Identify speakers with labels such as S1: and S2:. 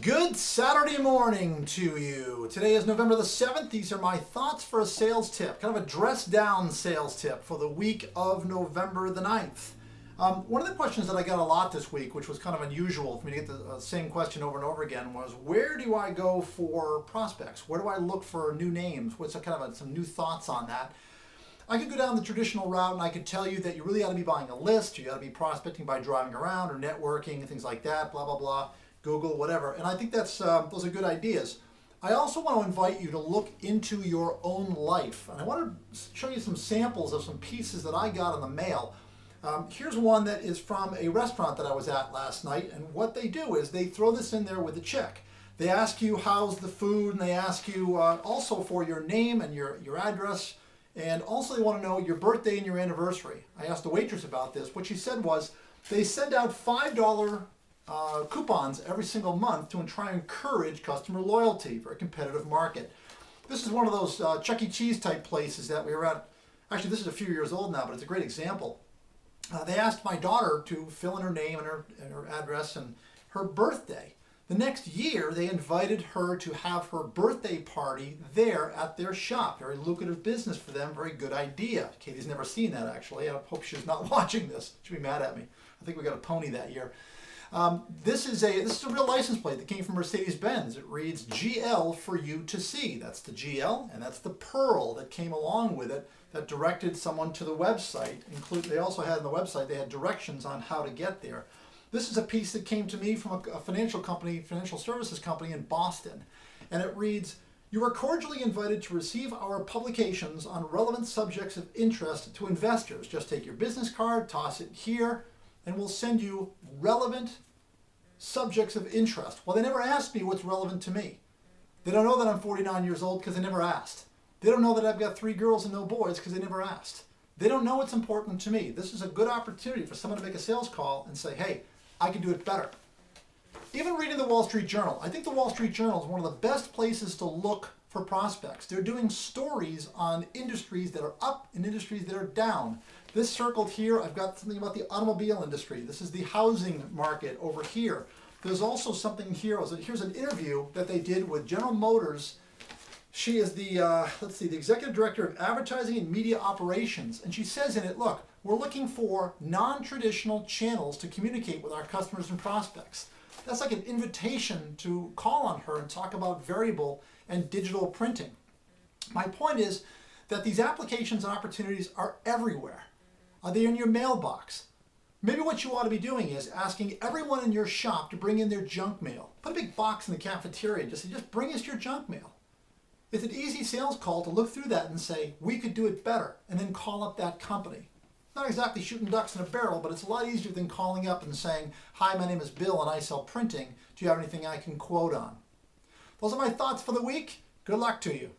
S1: Good Saturday morning to you. Today is November the 7th. These are my thoughts for a sales tip, kind of a dressed down sales tip for the week of November the 9th. One of the questions that I got a lot this week, which was kind of unusual for me to get the same question over and over again, was where do I go for prospects? Where do I look for new names? What's some new thoughts on that? I could go down the traditional route and I could tell you that you really ought to be buying a list, you ought to be prospecting by driving around or networking and things like that, blah, blah, blah. Google, whatever. And I think those are good ideas. I also want to invite you to look into your own life. And I want to show you some samples of some pieces that I got in the mail. Here's one that is from a restaurant that I was at last night. And what they do is they throw this in there with a check. They ask you how's the food, and they ask you also for your name and your address. And also they want to know your birthday and your anniversary. I asked the waitress about this. What she said was they send out $5 coupons every single month to try and encourage customer loyalty for a competitive market. This is one of those Chuck E. Cheese type places that we were at. Actually, this is a few years old now, but it's a great example. They asked my daughter to fill in her name and her address and her birthday. The next year, they invited her to have her birthday party there at their shop. Very lucrative business for them, very good idea. Katie's never seen that, actually. I hope she's not watching this. She'll be mad at me. I think we got a pony that year. This is a real license plate that came from Mercedes-Benz. It reads GL for you to see. That's the GL, and that's the Pearl that came along with it that directed someone to the website. They also had on the website, they had directions on how to get there. This is a piece that came to me from a financial services company in Boston, and it reads, "You are cordially invited to receive our publications on relevant subjects of interest to investors. Just take your business card, toss it here, and we'll send you relevant subjects of interest." Well, they never asked me what's relevant to me. They don't know that I'm 49 years old because they never asked. They don't know that I've got 3 girls and no boys because they never asked. They don't know what's important to me. This is a good opportunity for someone to make a sales call and say, hey, I can do it better. Even reading the Wall Street Journal. I think the Wall Street Journal is one of the best places to look for prospects. They're doing stories on industries that are up and industries that are down. This circled here, I've got something about the automobile industry. This is the housing market over here. There's also something here. Here's an interview that they did with General Motors. She is the executive director of advertising and media operations. And she says in it, look, we're looking for non-traditional channels to communicate with our customers and prospects. That's like an invitation to call on her and talk about variable and digital printing. My point is that these applications and opportunities are everywhere. Are they in your mailbox? Maybe what you ought to be doing is asking everyone in your shop to bring in their junk mail. Put a big box in the cafeteria and just bring us your junk mail. It's an easy sales call to look through that and say, we could do it better, and then call up that company. Not exactly shooting ducks in a barrel, but it's a lot easier than calling up and saying, hi, my name is Bill and I sell printing. Do you have anything I can quote on? Those are my thoughts for the week. Good luck to you.